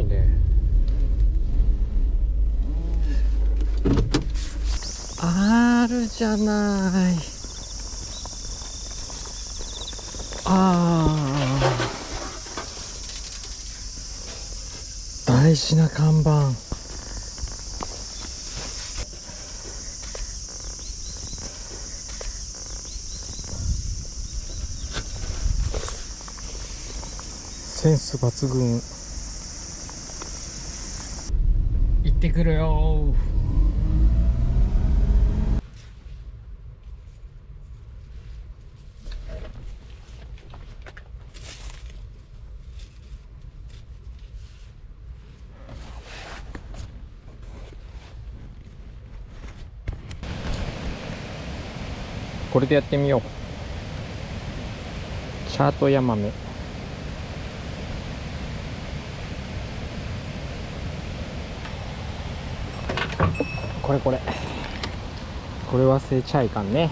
ないね。あるじゃない。大事な看板。センス抜群。行ってくるよ。これでやってみよう。チャートヤマメ。これ忘れちゃいかんね。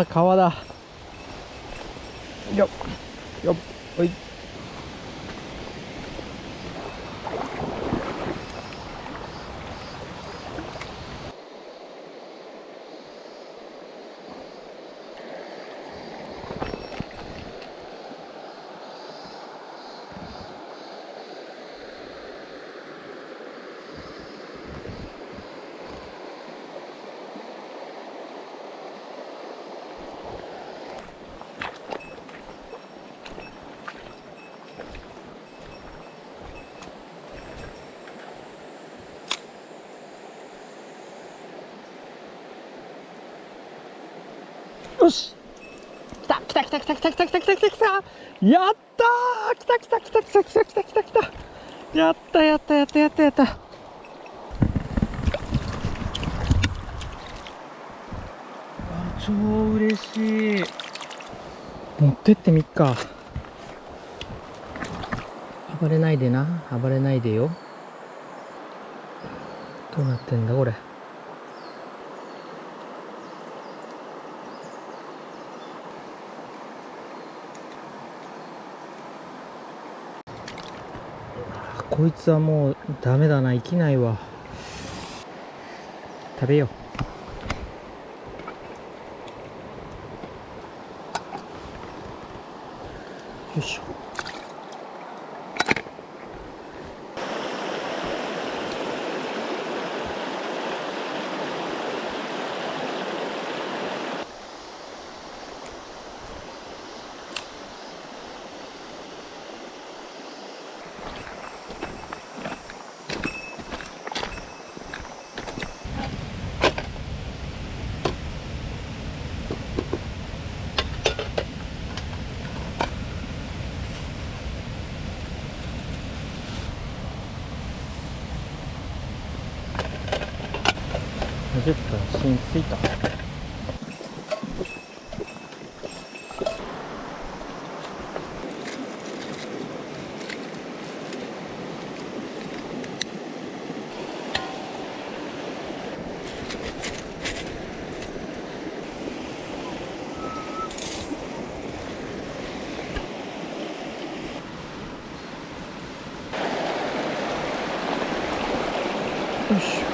川だ。よっよっ、おい。よし、来た来た来た来た来た来た来た来た来た来た、やったー、来た来た来た来た来た来た来た来た、やったやったやったやったやった。超嬉しい。持ってってみっか。暴れないでな、暴れないでよ。どうなってんだこれ。こいつはもうダメだな、生きないわ。食べよう。よいしょ。10分浸水と。よし。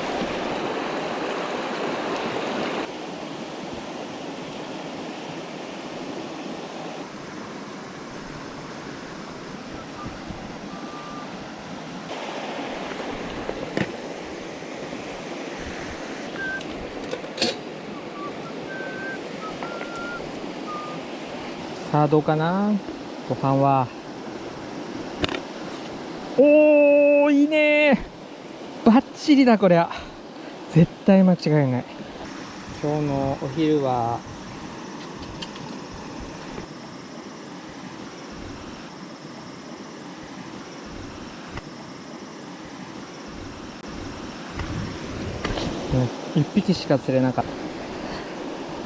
さあどうかな、ご飯は。おー、いいねー、バッチリだこりゃ。絶対間違いない。今日のお昼は1匹しか釣れなかった。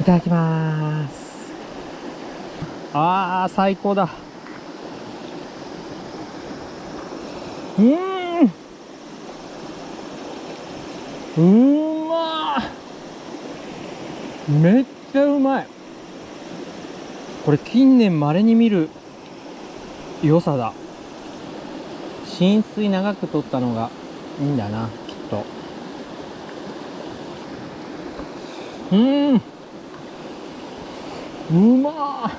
いただきまーす。あー、最高だ。うまー。めっちゃうまい。これ近年稀に見る良さだ。浸水長く取ったのがいいんだな、きっと。うまー。ち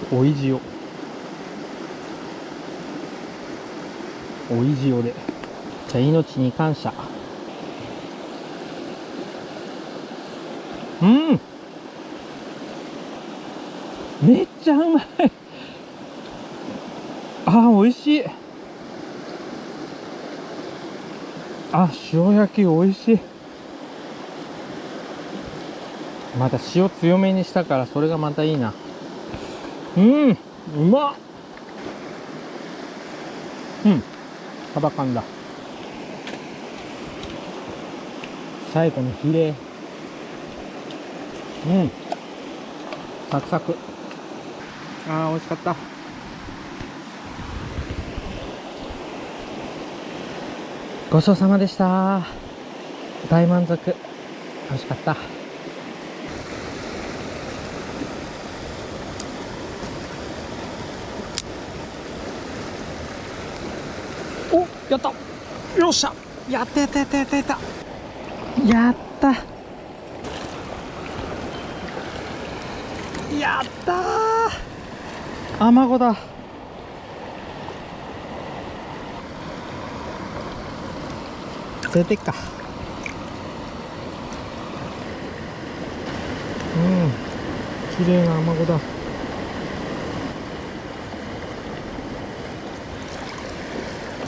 ょっとおい塩で。じゃあ命に感謝。めっちゃうまい。美味しい。塩焼き美味しい。また塩強めにしたからそれがまたいいな。うまっ。サバ缶だ。最後のヒレ。サクサク。美味しかった。ごちそうさまでした。大満足。美味しかった。お、やった。よっしゃ。やった。やった。やったー。アマゴだ。連れてっか。綺麗なアマゴだ。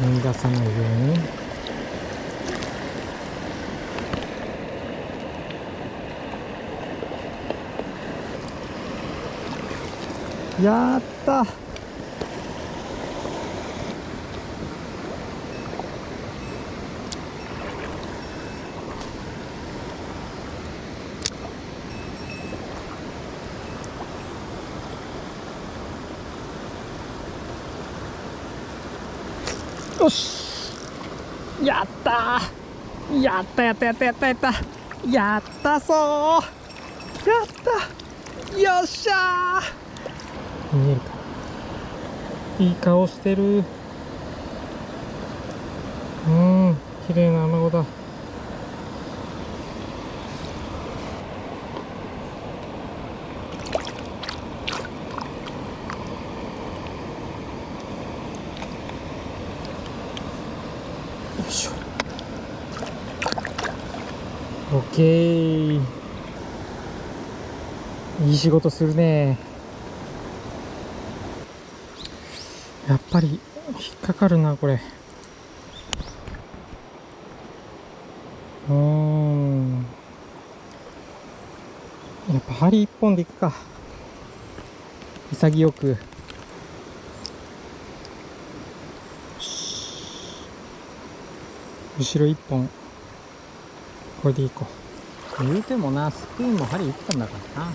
逃がさないように。やった。よし。やったー。やったぞー。やった。よっしゃー。見えるか。いい顔してる。綺麗なアマゴだ。よいしょ。オッケー。いい仕事するね。やっぱり引っかかるなこれ。やっぱ針一本でいくか。潔く。後ろ一本これでいこう。言うてもな、スプーンも針一本だからな。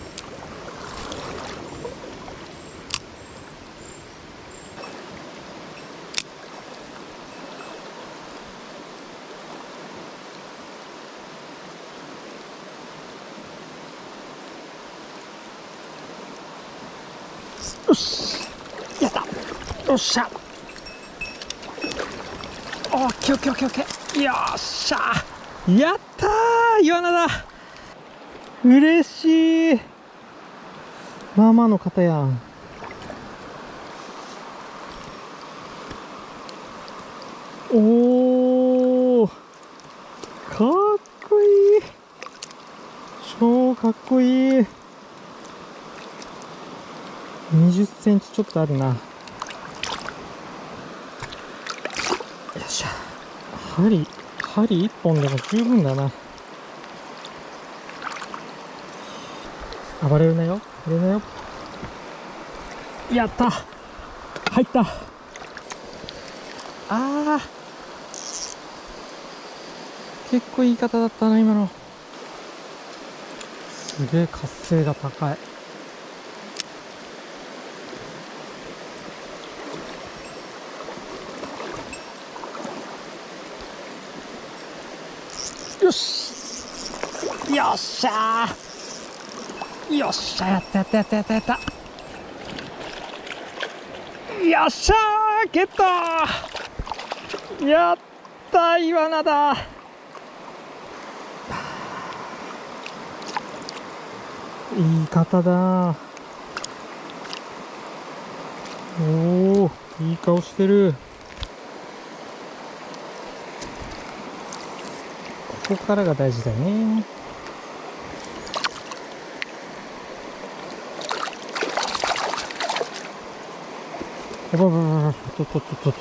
よし、やった。よっしゃ。オッケーオッケーオッケーオッケー。よっしゃ。やったー。イワナだ。嬉しい。まあまあの方やん。おー、かっこいい。超かっこいい。20センチちょっとあるな。よっしゃ。針1本でも十分だな。暴れるなよ。やった。入った。結構いい方だったな、今の。すげえ活性が高い。よし、よっしゃー、よっしゃ、やったやったやったやったやった、よっしゃー、ゲットー、やったー、イワナだ。いい方だ。おお、いい顔してる。ここからが大事だよね。やばいやばいやばい、と。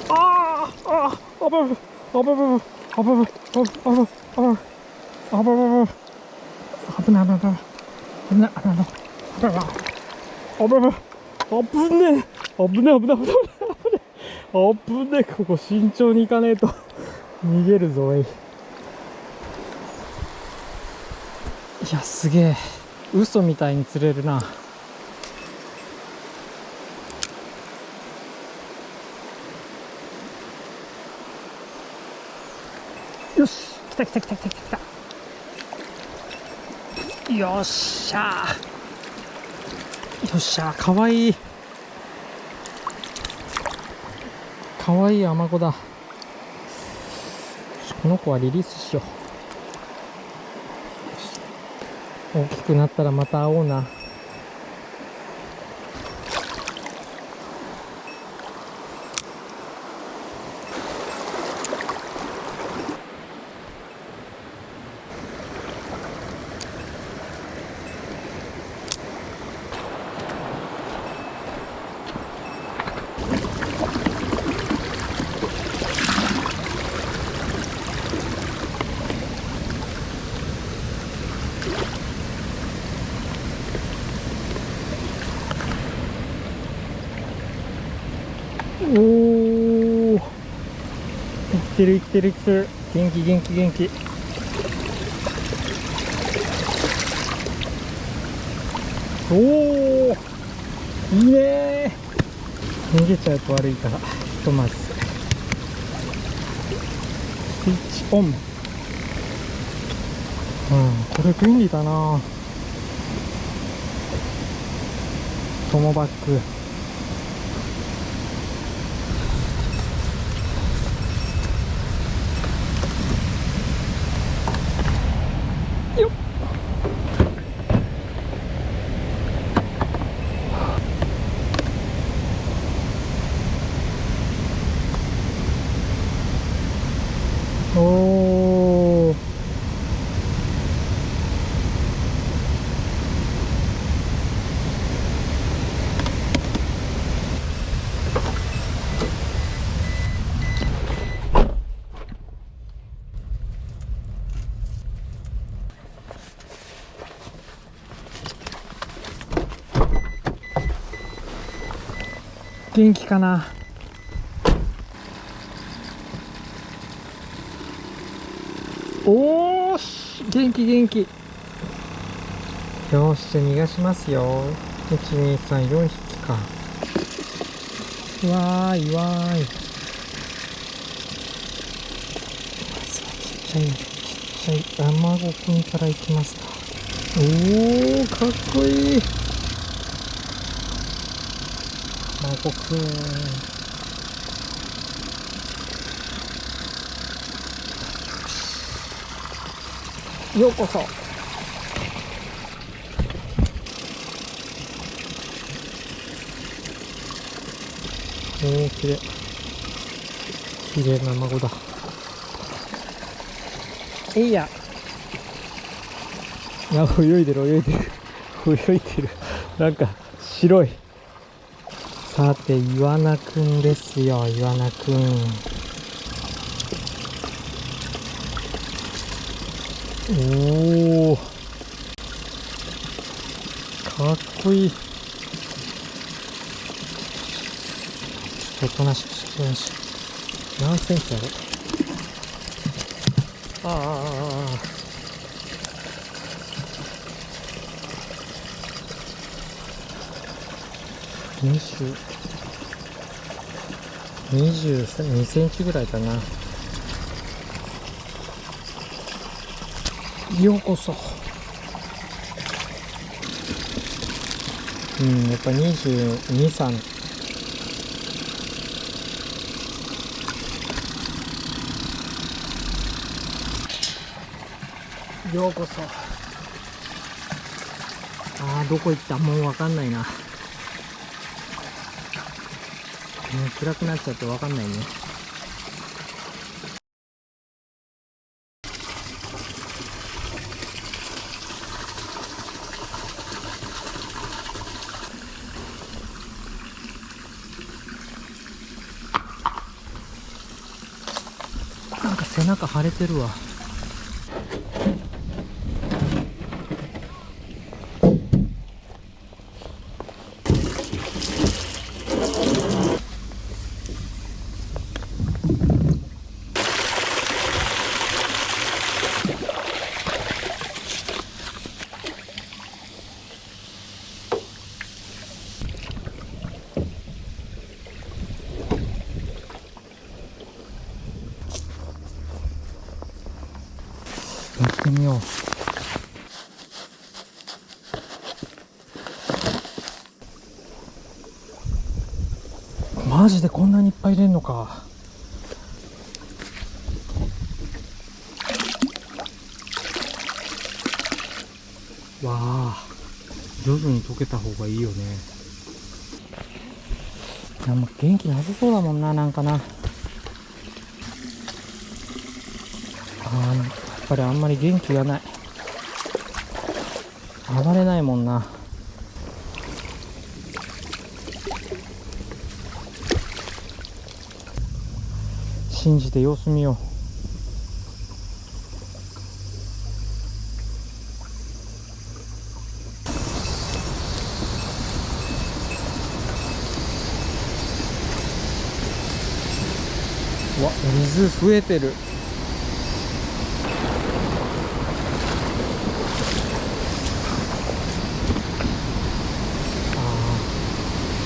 ああ、あばぶ、あばぶ、あばぶ、あばぶ、あばぶ、あばぶ、危ない危ない危ない危ない危ない危ない危ない危ねえ、危ねえ危ねえ危ねえ危ねえ、ここ慎重に行かねえと逃げるぞ。いや、すげえ、嘘みたいに釣れるな。よし、来た来た来た来た来た来た、よっしゃー、よっしゃー、かわいい、かわいいアマゴだ。この子はリリースしよう。大きくなったらまた会おうな。おお、いってるいってるいってる、元気元気元気。おお、いいねー。逃げちゃうと悪いから、ひとまずスイッチオン。うん、これ便利だな。トモバック。よっ、おお、元気かな。おーし、元気元気。よーし、じゃあ逃がしますよ。1、2、3、4匹か。わーいわーい。まずはちっちゃいアマゴくんからいきますか。おー、かっこいい。アマゴくん。ようこそ。おー、きれい。きれいな孫だ。えいや。いや、泳いでる泳いでる泳いでる。なんか白い。さて、イワナくんですよ、イワナくん。おお、かっこいい。おとなしくおとなしく。何センチある？22センチぐらいかな。ようこそ。やっぱ22、3。ようこそ。どこ行った？もうわかんないな。もう暗くなっちゃってわかんないね。なんか背中腫れてるわ。行ってみよう。マジでこんなにいっぱい入れんのか。わあ、徐々に溶けた方がいいよね。いや、もう元気なさそうだもんな、なんかな。やっぱりあんまり元気がない。暴れないもんな。信じて様子見よう。うわ、水増えてる。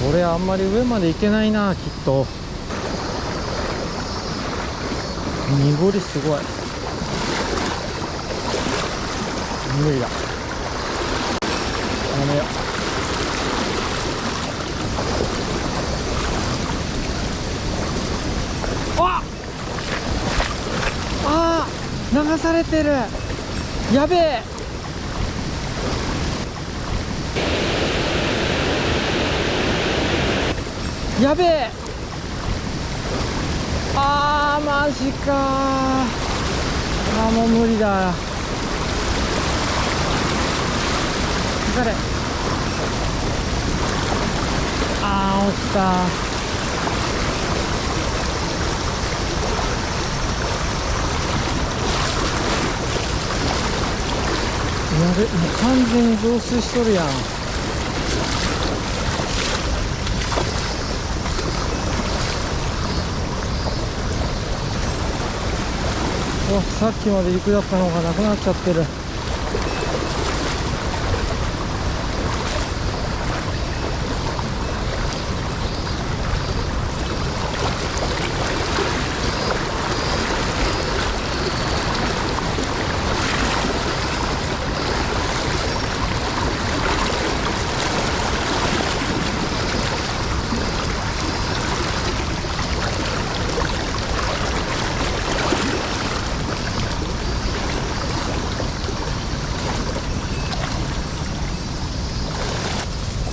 俺あんまり上まで行けないな、きっと。濁りすごい。無理だ。やめよう。流されてる。やべえ。やべえ。マジか。もう無理だ。疲れ。落ちた。やべ、もう完全に増水しとるやん。さっきまで陸だったのがなくなっちゃってる。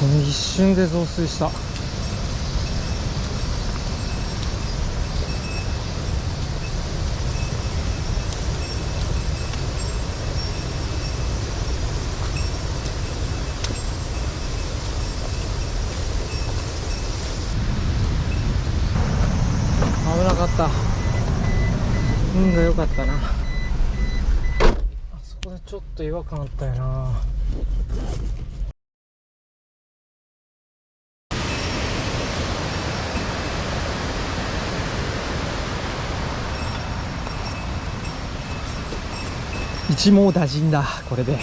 この一瞬で増水した。危なかった。運が良かったな。あそこでちょっと違和感あったよな。一網打尽だこれで。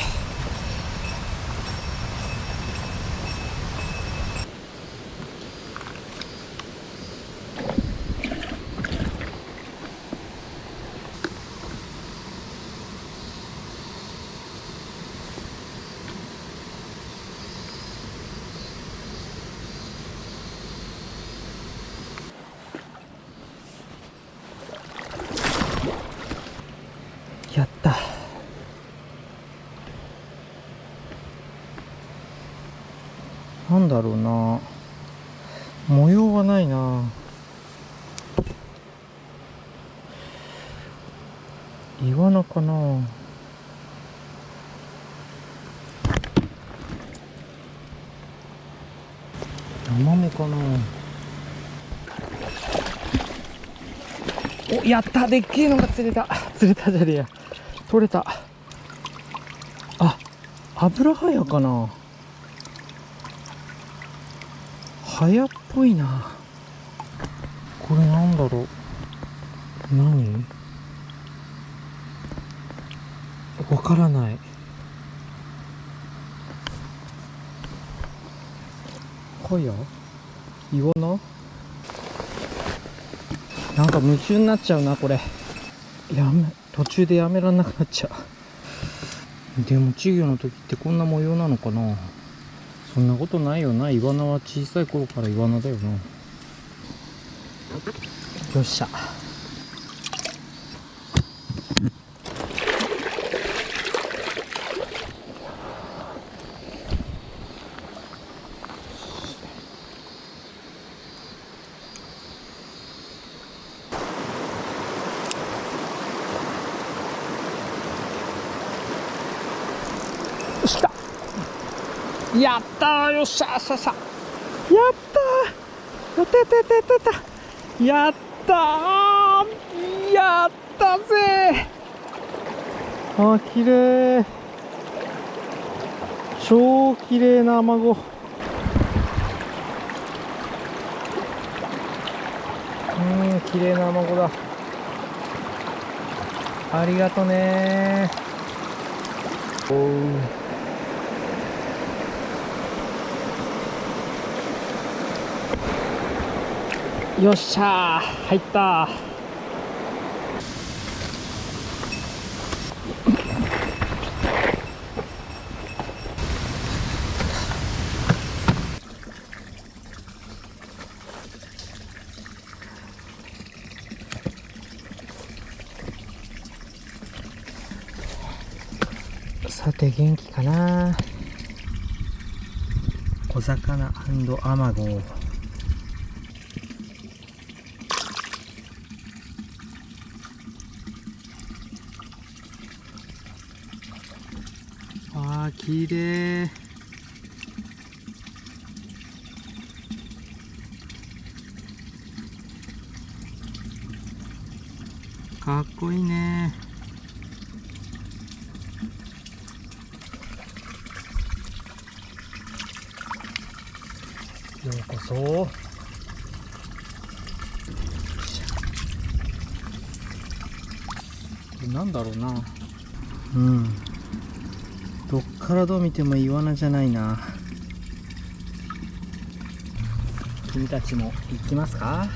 やった。なんだろうな、模様はないな。イワナかな。ヤマメかな。お、やった、でっけえのが釣れた。釣れたじゃねえや、取れた。あ、油ハヤかな。ハヤっぽいな。これなんだろう、何、わからない。ハヤ、イワナ、なんか夢中になっちゃうなこれ。途中でやめらんなくなっちゃう。でも稚魚の時ってこんな模様なのかな。そんなことないよな。イワナは小さい頃からイワナだよな。よっしゃ。やったー、よっしゃー、しゃしゃ、やったー、やったやったやったやったやったー、やったぜー。あ、綺麗、超綺麗なアマゴ。綺麗なアマゴだ。ありがとねー。おう、よっしゃー、入ったー。さて元気かな。小魚アマゴ。あー、きれい。かっこいいね。ようこそ。なんだろうな。どっからどう見てもイワナじゃないな。君たちも行きますか。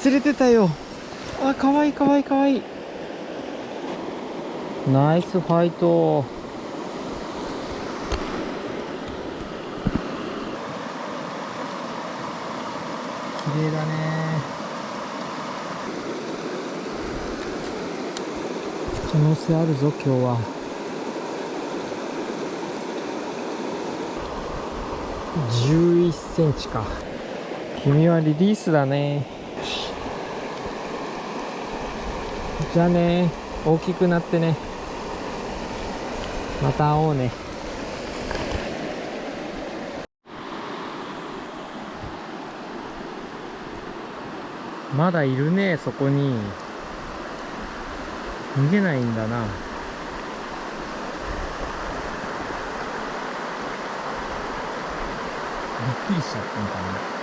忘れてたよ。あ、かわいいかわいいかわいい。ナイスファイト。綺麗だね。可能性あるぞ今日は。11センチか。君はリリースだね。じゃあね、大きくなってね。また会おうね。まだいるね、そこに。逃げないんだな。びっくりしちゃったんかな。